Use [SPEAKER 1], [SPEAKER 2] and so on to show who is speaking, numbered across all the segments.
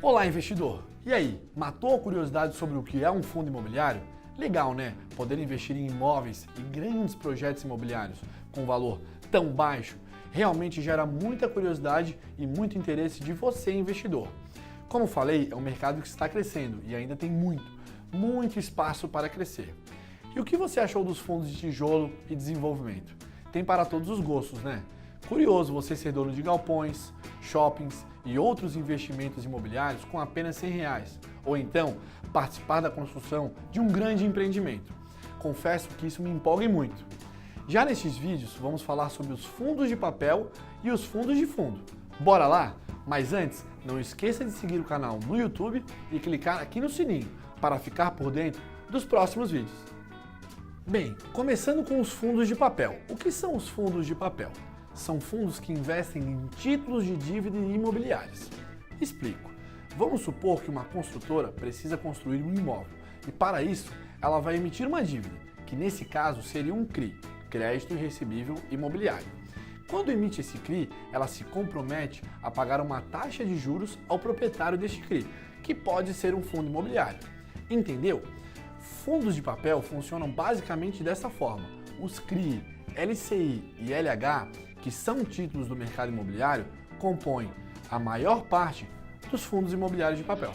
[SPEAKER 1] Olá, investidor! E aí, matou a curiosidade sobre o que é um fundo imobiliário? Legal, né? Poder investir em imóveis e grandes projetos imobiliários com valor tão baixo realmente gera muita curiosidade e muito interesse de você, investidor. Como falei, é um mercado que está crescendo e ainda tem muito espaço para crescer. E o que você achou dos fundos de tijolo e desenvolvimento? Tem para todos os gostos, né? Curioso você ser dono de galpões, shoppings e outros investimentos imobiliários com apenas R$100, ou então participar da construção de um grande empreendimento. Confesso que isso me empolga muito. Já nestes vídeos vamos falar sobre os fundos de papel e os fundos de fundo. Bora lá? Mas antes, não esqueça de seguir o canal no YouTube e clicar aqui no sininho para ficar por dentro dos próximos vídeos. Bem, começando com os fundos de papel. O que são os fundos de papel? São fundos que investem em títulos de dívida imobiliárias. Explico. Vamos supor que uma construtora precisa construir um imóvel e para isso ela vai emitir uma dívida, que nesse caso seria um CRI, Crédito Recebível Imobiliário. Quando emite esse CRI, ela se compromete a pagar uma taxa de juros ao proprietário deste CRI, que pode ser um fundo imobiliário. Entendeu? Fundos de papel funcionam basicamente dessa forma. Os CRI, LCI e LH, que são títulos do mercado imobiliário, compõem a maior parte dos fundos imobiliários de papel.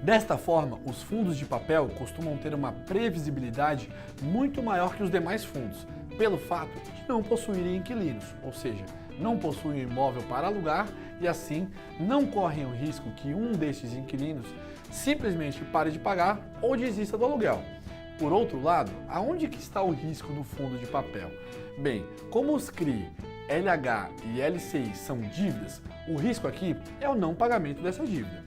[SPEAKER 1] Desta forma, os fundos de papel costumam ter uma previsibilidade muito maior que os demais fundos, pelo fato de não possuírem inquilinos, ou seja, não possuem imóvel para alugar e assim não correm o risco que um destes inquilinos simplesmente pare de pagar ou desista do aluguel. Por outro lado, aonde que está o risco do fundo de papel? Bem, como os CRI, LH e LCI são dívidas, o risco aqui é o não pagamento dessa dívida.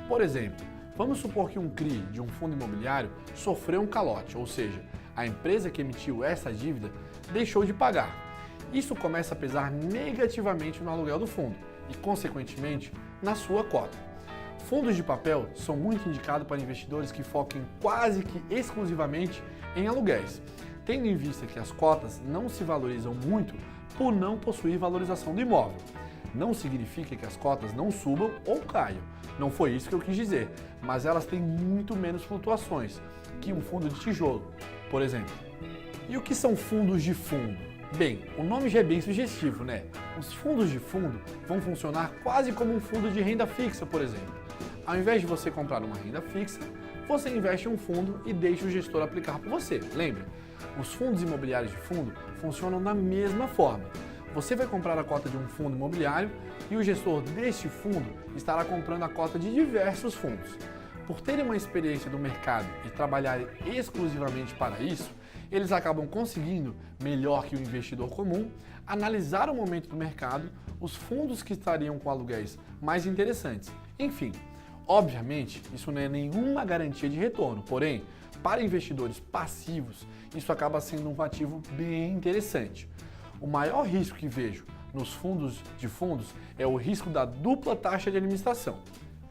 [SPEAKER 1] Por exemplo, vamos supor que um CRI de um fundo imobiliário sofreu um calote, ou seja, a empresa que emitiu essa dívida deixou de pagar. Isso começa a pesar negativamente no aluguel do fundo e, consequentemente, na sua cota. Fundos de papel são muito indicados para investidores que foquem quase que exclusivamente em aluguéis, tendo em vista que as cotas não se valorizam muito por não possuir valorização do imóvel. Não significa que as cotas não subam ou caiam, não foi isso que eu quis dizer, mas elas têm muito menos flutuações que um fundo de tijolo, por exemplo. E o que são fundos de fundo? Bem, o nome já é bem sugestivo, né? Os fundos de fundo vão funcionar quase como um fundo de renda fixa, por exemplo. Ao invés de você comprar uma renda fixa, você investe em um fundo e deixa o gestor aplicar por você. Lembre, os fundos imobiliários de fundo funcionam da mesma forma. Você vai comprar a cota de um fundo imobiliário e o gestor deste fundo estará comprando a cota de diversos fundos. Por terem uma experiência do mercado e trabalharem exclusivamente para isso, eles acabam conseguindo, melhor que o investidor comum, analisar o momento do mercado, os fundos que estariam com aluguéis mais interessantes. Enfim, obviamente, isso não é nenhuma garantia de retorno, porém, para investidores passivos, isso acaba sendo um ativo bem interessante. O maior risco que vejo nos fundos de fundos é o risco da dupla taxa de administração.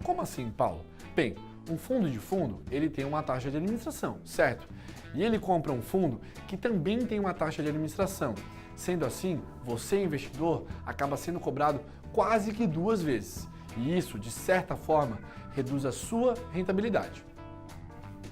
[SPEAKER 1] Como assim, Paulo? Bem, um fundo de fundo, ele tem uma taxa de administração, certo? E ele compra um fundo que também tem uma taxa de administração. Sendo assim, você, investidor, acaba sendo cobrado quase que 2 vezes. E isso, de certa forma, reduz a sua rentabilidade.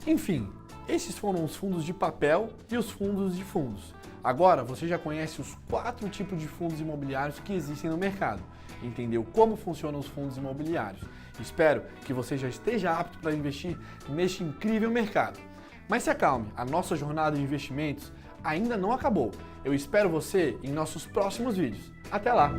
[SPEAKER 1] Enfim, esses foram os fundos de papel e os fundos de fundos. Agora você já conhece os 4 tipos de fundos imobiliários que existem no mercado. Entendeu como funcionam os fundos imobiliários. Espero que você já esteja apto para investir neste incrível mercado. Mas se acalme, a nossa jornada de investimentos ainda não acabou. Eu espero você em nossos próximos vídeos. Até lá!